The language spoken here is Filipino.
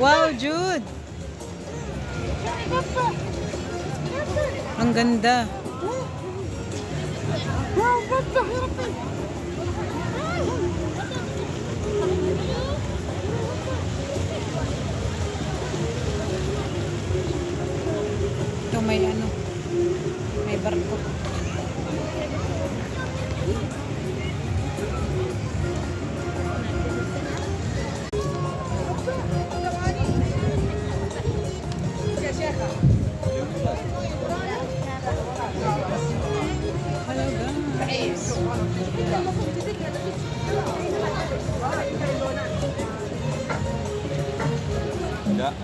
Wow, Jude! Ang ganda. Ito may ano, may barko. Hello guys. Enggak.